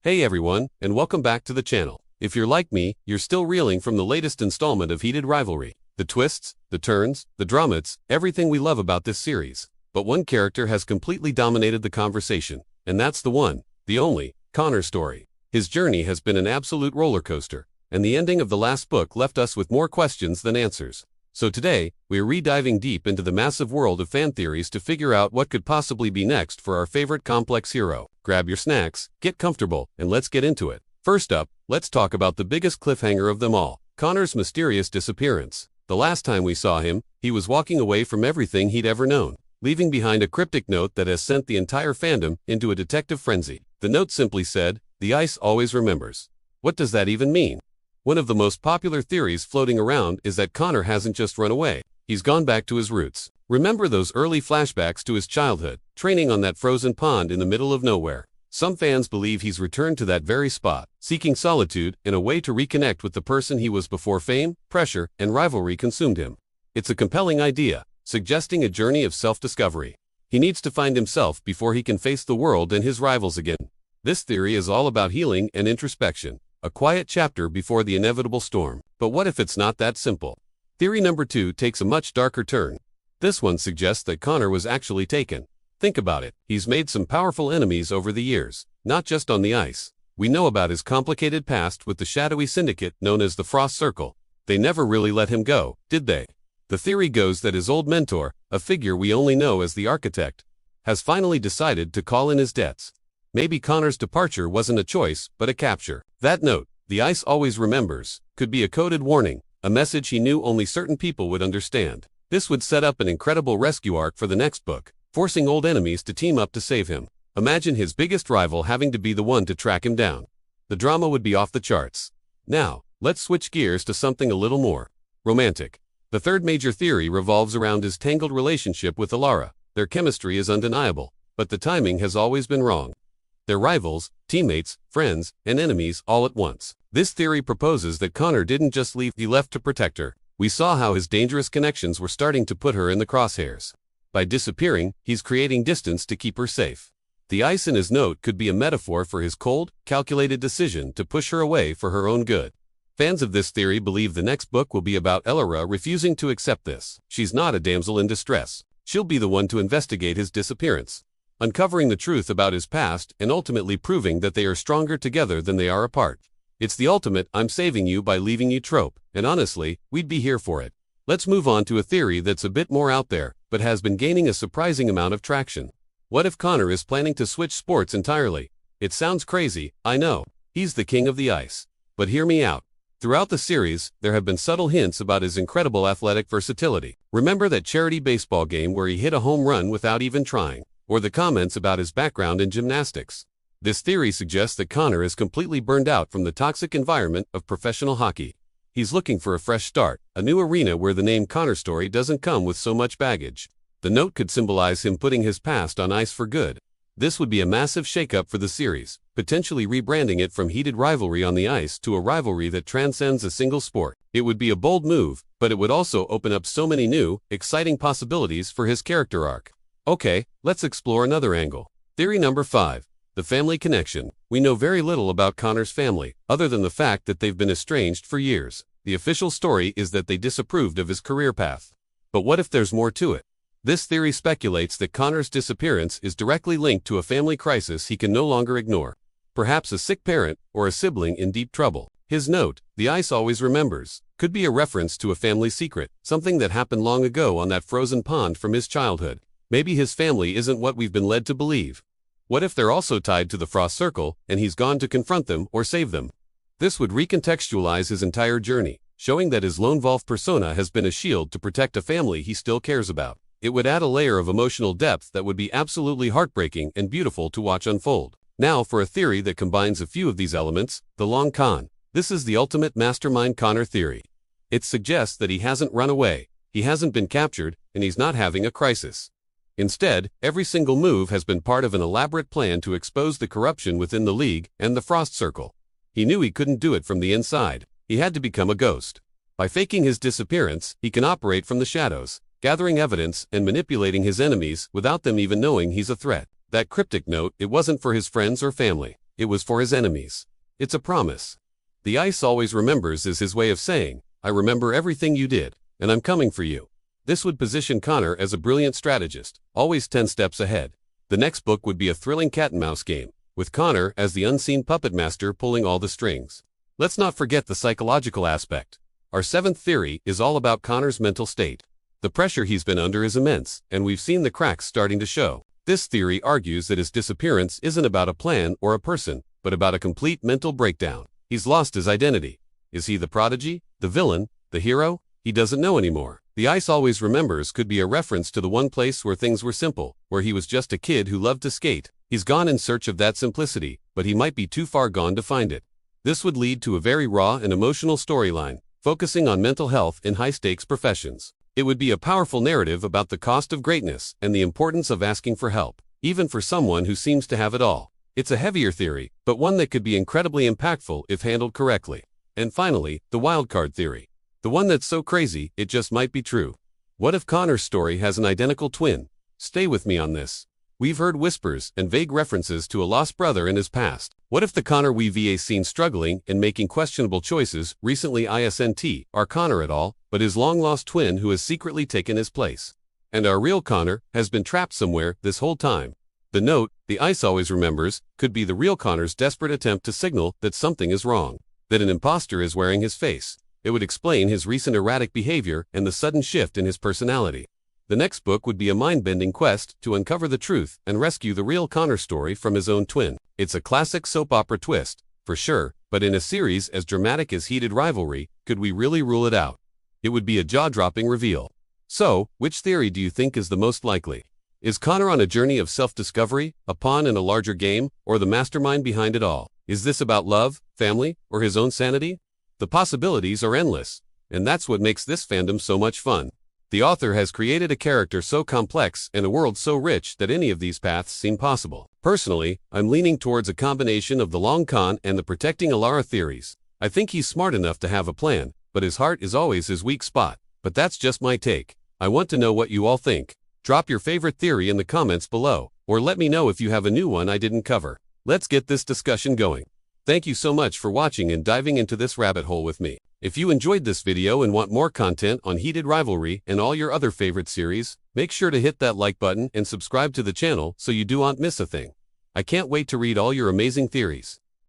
Hey everyone, and welcome back to the channel. If you're like me, you're still reeling from the latest installment of Heated Rivalry. The twists, the turns, the dramas, everything we love about this series. But one character has completely dominated the conversation, and that's the one, the only, Connor Storrie. His journey has been an absolute roller coaster, and the ending of the last book left us with more questions than answers. So today, we're re-diving deep into the massive world of fan theories to figure out what could possibly be next for our favorite complex hero. Grab your snacks, get comfortable, and let's get into it. First up, let's talk about the biggest cliffhanger of them all, Connor's mysterious disappearance. The last time we saw him, he was walking away from everything he'd ever known, leaving behind a cryptic note that has sent the entire fandom into a detective frenzy. The note simply said, "The ice always remembers." What does that even mean? One of the most popular theories floating around is that Connor hasn't just run away. He's gone back to his roots. Remember those early flashbacks to his childhood, training on that frozen pond in the middle of nowhere? Some fans believe he's returned to that very spot, seeking solitude and a way to reconnect with the person he was before fame, pressure, and rivalry consumed him. It's a compelling idea, suggesting a journey of self-discovery. He needs to find himself before he can face the world and his rivals again. This theory is all about healing and introspection. A quiet chapter before the inevitable storm. But what if it's not that simple? Theory number 2 takes a much darker turn. This one suggests that Connor was actually taken. Think about it, he's made some powerful enemies over the years, not just on the ice. We know about his complicated past with the shadowy syndicate known as the Frost Circle. They never really let him go, did they? The theory goes that his old mentor, a figure we only know as the Architect, has finally decided to call in his debts. Maybe Connor's departure wasn't a choice, but a capture. That note, "The ice always remembers," could be a coded warning, a message he knew only certain people would understand. This would set up an incredible rescue arc for the next book, forcing old enemies to team up to save him. Imagine his biggest rival having to be the one to track him down. The drama would be off the charts. Now, let's switch gears to something a little more romantic. The third major theory revolves around his tangled relationship with Alara. Their chemistry is undeniable, but the timing has always been wrong. They're rivals, teammates, friends, and enemies all at once. This theory proposes that Connor didn't just leave, he left to protect her. We saw how his dangerous connections were starting to put her in the crosshairs. By disappearing, he's creating distance to keep her safe. The ice in his note could be a metaphor for his cold, calculated decision to push her away for her own good. Fans of this theory believe the next book will be about Alara refusing to accept this. She's not a damsel in distress. She'll be the one to investigate his disappearance, uncovering the truth about his past and ultimately proving that they are stronger together than they are apart. It's the ultimate "I'm saving you by leaving you" trope, and honestly, we'd be here for it. Let's move on to a theory that's a bit more out there, but has been gaining a surprising amount of traction. What if Connor is planning to switch sports entirely? It sounds crazy, I know. He's the king of the ice. But hear me out. Throughout the series, there have been subtle hints about his incredible athletic versatility. Remember that charity baseball game where he hit a home run without even trying? Or the comments about his background in gymnastics. This theory suggests that Connor is completely burned out from the toxic environment of professional hockey. He's looking for a fresh start, a new arena where the name Connor Storrie doesn't come with so much baggage. The note could symbolize him putting his past on ice for good. This would be a massive shakeup for the series, potentially rebranding it from Heated Rivalry on the ice to a rivalry that transcends a single sport. It would be a bold move, but it would also open up so many new, exciting possibilities for his character arc. Okay, let's explore another angle. Theory number 5. The family connection. We know very little about Connor's family, other than the fact that they've been estranged for years. The official story is that they disapproved of his career path. But what if there's more to it? This theory speculates that Connor's disappearance is directly linked to a family crisis he can no longer ignore. Perhaps a sick parent, or a sibling in deep trouble. His note, "The ice always remembers," could be a reference to a family secret, something that happened long ago on that frozen pond from his childhood. Maybe his family isn't what we've been led to believe. What if they're also tied to the Frost Circle, and he's gone to confront them or save them? This would recontextualize his entire journey, showing that his lone wolf persona has been a shield to protect a family he still cares about. It would add a layer of emotional depth that would be absolutely heartbreaking and beautiful to watch unfold. Now for a theory that combines a few of these elements, the long con. This is the ultimate mastermind Connor theory. It suggests that he hasn't run away, he hasn't been captured, and he's not having a crisis. Instead, every single move has been part of an elaborate plan to expose the corruption within the League and the Frost Circle. He knew he couldn't do it from the inside. He had to become a ghost. By faking his disappearance, he can operate from the shadows, gathering evidence and manipulating his enemies without them even knowing he's a threat. That cryptic note, it wasn't for his friends or family. it was for his enemies. It's a promise. The ice always remembers is his way of saying, I remember everything you did, and I'm coming for you. This would position Connor as a brilliant strategist, always 10 steps ahead. The next book would be a thrilling cat-and-mouse game, with Connor as the unseen puppet master pulling all the strings. Let's not forget the psychological aspect. Our seventh theory is all about Connor's mental state. The pressure he's been under is immense, and we've seen the cracks starting to show. This theory argues that his disappearance isn't about a plan or a person, but about a complete mental breakdown. He's lost his identity. Is he the prodigy, the villain, the hero? He doesn't know anymore. The ice always remembers could be a reference to the one place where things were simple, where he was just a kid who loved to skate. He's gone in search of that simplicity, but he might be too far gone to find it. This would lead to a very raw and emotional storyline, focusing on mental health in high-stakes professions. It would be a powerful narrative about the cost of greatness and the importance of asking for help, even for someone who seems to have it all. It's a heavier theory, but one that could be incredibly impactful if handled correctly. And finally, the wildcard theory. The one that's so crazy, it just might be true. What if Connor Storrie has an identical twin? Stay with me on this. We've heard whispers and vague references to a lost brother in his past. What if the Connor we've seen struggling and making questionable choices recently isn't our Connor at all, but his long-lost twin who has secretly taken his place? And our real Connor has been trapped somewhere this whole time. The note, the ice always remembers, could be the real Connor's desperate attempt to signal that something is wrong, that an imposter is wearing his face. It would explain his recent erratic behavior and the sudden shift in his personality. The next book would be a mind-bending quest to uncover the truth and rescue the real Connor Storrie from his own twin. It's a classic soap opera twist, for sure, but in a series as dramatic as Heated Rivalry, could we really rule it out? It would be a jaw-dropping reveal. So, which theory do you think is the most likely? Is Connor on a journey of self-discovery, a pawn in a larger game, or the mastermind behind it all? Is this about love, family, or his own sanity? The possibilities are endless, and that's what makes this fandom so much fun. The author has created a character so complex and a world so rich that any of these paths seem possible. Personally, I'm leaning towards a combination of the long con and the protecting Alara theories. I think he's smart enough to have a plan, but his heart is always his weak spot. But that's just my take. I want to know what you all think. Drop your favorite theory in the comments below, or let me know if you have a new one I didn't cover. Let's get this discussion going. Thank you so much for watching and diving into this rabbit hole with me. If you enjoyed this video and want more content on Heated Rivalry and all your other favorite series, make sure to hit that like button and subscribe to the channel so you don't miss a thing. I can't wait to read all your amazing theories.